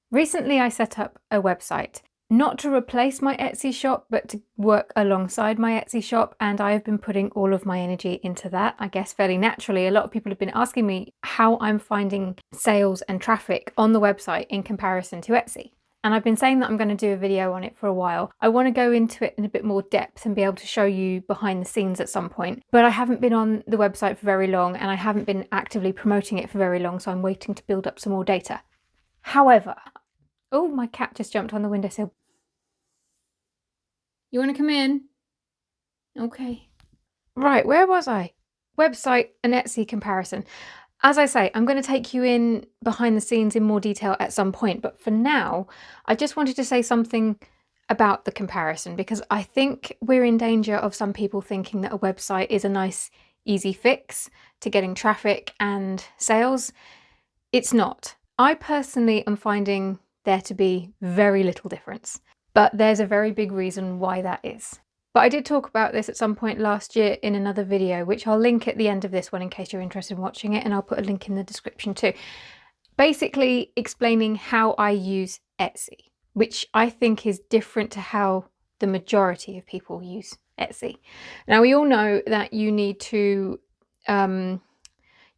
Recently, I set up a website, not to replace my Etsy shop, but to work alongside my Etsy shop. And I have been putting all of my energy into that, I guess, fairly naturally. A lot of people have been asking me how I'm finding sales and traffic on the website in comparison to Etsy. And I've been saying that I'm going to do a video on it for a while. I want to go into it in a bit more depth and be able to show you behind the scenes at some point. But I haven't been on the website for very long, and I haven't been actively promoting it for very long, so I'm waiting to build up some more data. However, oh, my cat just jumped on the windowsill. You want to come in? Okay. Right, where was I? Website and Etsy comparison. As I say, I'm going to take you in behind the scenes in more detail at some point, but for now, I just wanted to say something about the comparison, because I think we're in danger of some people thinking that a website is a nice, easy fix to getting traffic and sales. It's not. I personally am finding there to be very little difference, but there's a very big reason why that is. But I did talk about this at some point last year in another video, which I'll link at the end of this one in case you're interested in watching it, and I'll put a link in the description too. Basically explaining how I use Etsy, which I think is different to how the majority of people use Etsy. Now, we all know that you need to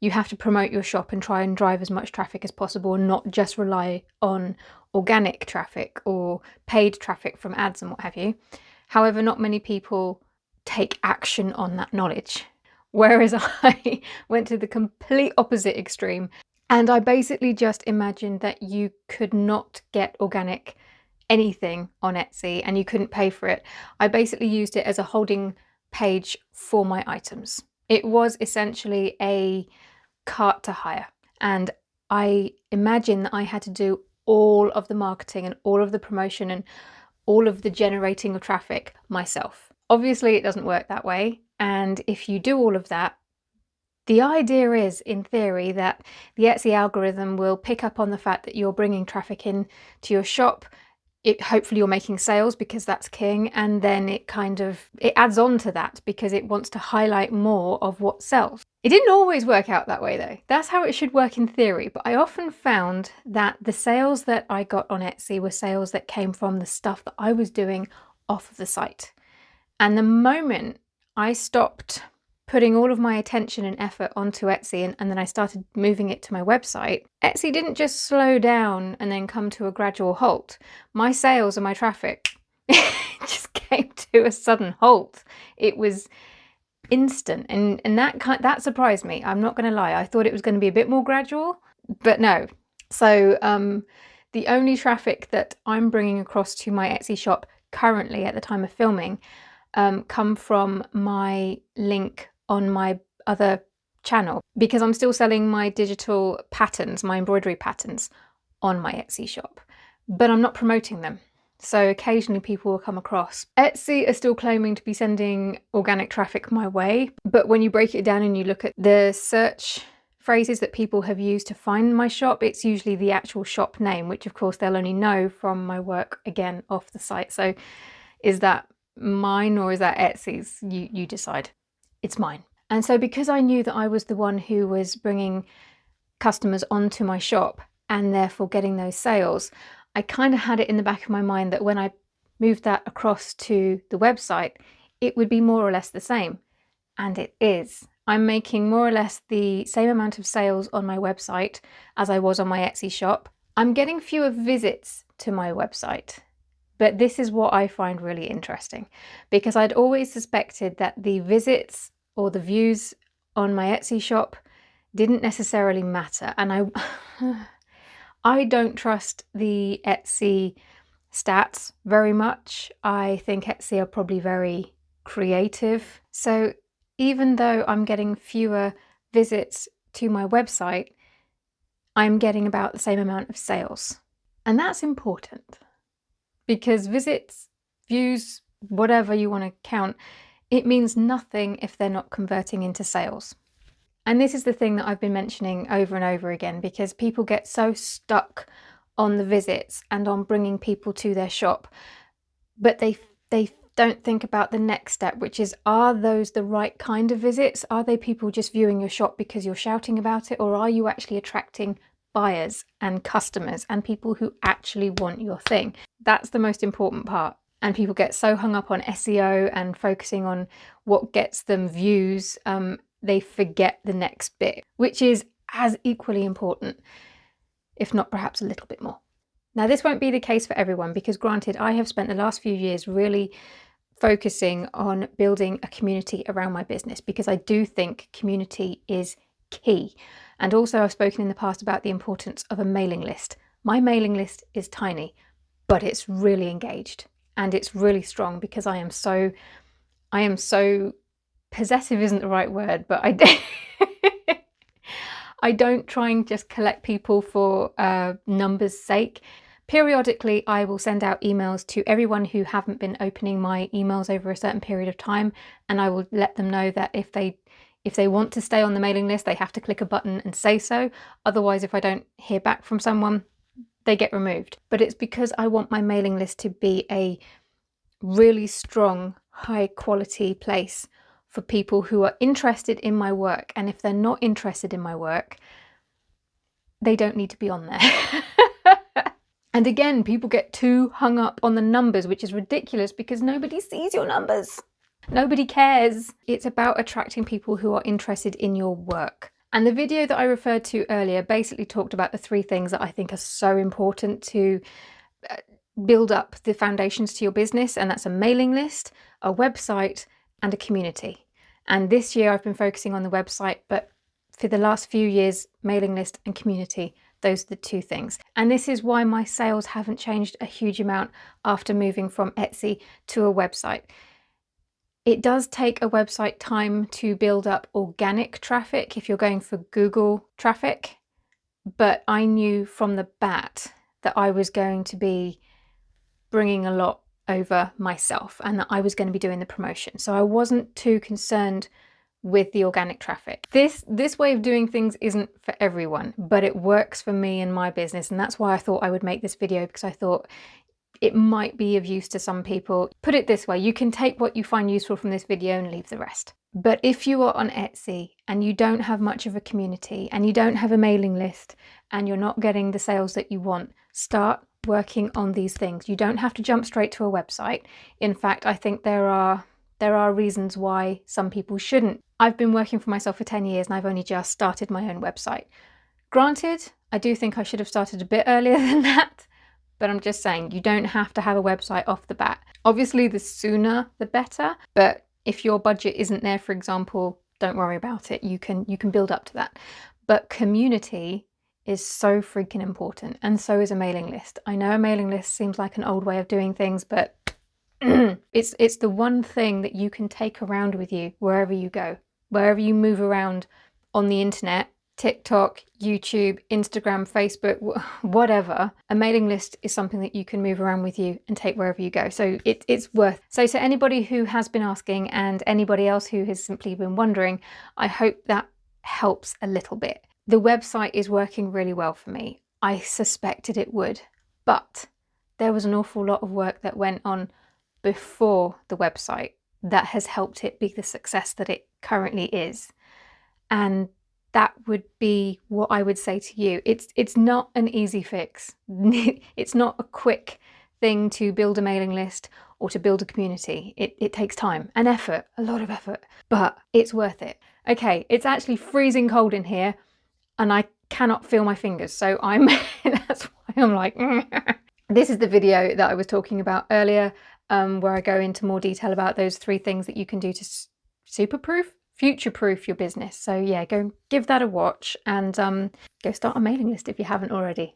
you have to promote your shop and try and drive as much traffic as possible, and not just rely on organic traffic or paid traffic from ads and what have you. However, not many people take action on that knowledge. Whereas I went to the complete opposite extreme, and I basically just imagined that you could not get organic anything on Etsy and you couldn't pay for it. I basically used it as a holding page for my items. It was essentially a cart to hire, and I imagine that I had to do all of the marketing and all of the promotion and all of the generating of traffic myself. Obviously, it doesn't work that way, and if you do all of that, the idea is, in theory, that the Etsy algorithm will pick up on the fact that you're bringing traffic in to your shop. Hopefully you're making sales, because that's king, and then it adds on to that because it wants to highlight more of what sells. It didn't always work out that way though. That's how it should work in theory, but I often found that the sales that I got on Etsy were sales that came from the stuff that I was doing off of the site. And the moment I stopped putting all of my attention and effort onto Etsy, and then I started moving it to my website, Etsy didn't just slow down and then come to a gradual halt. My sales and my traffic just came to a sudden halt. It was instant, and that surprised me. I'm not going to lie. I thought it was going to be a bit more gradual, but no. So the only traffic that I'm bringing across to my Etsy shop currently at the time of filming come from my link on my other channel, because I'm still selling my digital patterns, my embroidery patterns, on my Etsy shop, but I'm not promoting them. So occasionally people will come across. Etsy are still claiming to be sending organic traffic my way, but when you break it down and you look at the search phrases that people have used to find my shop, it's usually the actual shop name, which of course they'll only know from my work again off the site. So is that mine or is that Etsy's? You decide. It's mine. And so because I knew that I was the one who was bringing customers onto my shop and therefore getting those sales, I kind of had it in the back of my mind that when I moved that across to the website, it would be more or less the same. And it is. I'm making more or less the same amount of sales on my website as I was on my Etsy shop. I'm getting fewer visits to my website. But this is what I find really interesting, because I'd always suspected that the visits or the views on my Etsy shop didn't necessarily matter. And I don't trust the Etsy stats very much. I think Etsy are probably very creative. So even though I'm getting fewer visits to my website, I'm getting about the same amount of sales. And that's important. Because visits, views, whatever you want to count, it means nothing if they're not converting into sales. And this is the thing that I've been mentioning over and over again, because people get so stuck on the visits and on bringing people to their shop, but they don't think about the next step, which is, are those the right kind of visits? Are they people just viewing your shop because you're shouting about it, or are you actually attracting buyers and customers and people who actually want your thing. That's the most important part. And people get so hung up on SEO and focusing on what gets them views, they forget the next bit, which is as equally important, if not perhaps a little bit more. Now, this won't be the case for everyone because granted, I have spent the last few years really focusing on building a community around my business because I do think community is key. And also I've spoken in the past about the importance of a mailing list. My mailing list is tiny, but it's really engaged and it's really strong because I am so possessive isn't the right word, but I don't try and just collect people for numbers' sake. Periodically, I will send out emails to everyone who haven't been opening my emails over a certain period of time, and I will let them know that if they want to stay on the mailing list, they have to click a button and say so. Otherwise, if I don't hear back from someone, they get removed. But it's because I want my mailing list to be a really strong, high quality place for people who are interested in my work. And if they're not interested in my work, they don't need to be on there. And again, people get too hung up on the numbers, which is ridiculous because nobody sees your numbers. Nobody cares. It's about attracting people who are interested in your work. And the video that I referred to earlier basically talked about the 3 things that I think are so important to build up the foundations to your business. And that's a mailing list, a website, and a community. And this year I've been focusing on the website, but for the last few years, mailing list and community, those are the 2 things. And this is why my sales haven't changed a huge amount after moving from Etsy to a website. It does take a website time to build up organic traffic if you're going for Google traffic, but I knew from the bat that I was going to be bringing a lot over myself and that I was going to be doing the promotion. So I wasn't too concerned with the organic traffic. This way of doing things isn't for everyone, but it works for me and my business. And that's why I thought I would make this video, because I thought it might be of use to some people. Put it this way, you can take what you find useful from this video and leave the rest. But if you are on Etsy and you don't have much of a community and you don't have a mailing list and you're not getting the sales that you want, start working on these things. You don't have to jump straight to a website. In fact, I think there are reasons why some people shouldn't. I've been working for myself for 10 years and I've only just started my own website. Granted, I do think I should have started a bit earlier than that, but I'm just saying you don't have to have a website off the bat. Obviously, the sooner the better, but if your budget isn't there, for example, don't worry about it. You can build up to that. But community is so freaking important, and so is a mailing list. I know a mailing list seems like an old way of doing things, but it's the one thing that you can take around with you wherever you go, wherever you move around on the internet. TikTok, YouTube, Instagram, Facebook, whatever. A mailing list is something that you can move around with you and take wherever you go. So it's worth. So to anybody who has been asking and anybody else who has simply been wondering, I hope that helps a little bit. The website is working really well for me. I suspected it would, but there was an awful lot of work that went on before the website that has helped it be the success that it currently is. And that would be what I would say to you. It's not an easy fix. It's not a quick thing to build a mailing list or to build a community. It takes time and effort, a lot of effort, but it's worth it. Okay, it's actually freezing cold in here and I cannot feel my fingers, so that's why I'm like, This is the video that I was talking about earlier, where I go into more detail about those 3 things that you can do to future-proof your business. So yeah, go give that a watch and go start a mailing list if you haven't already.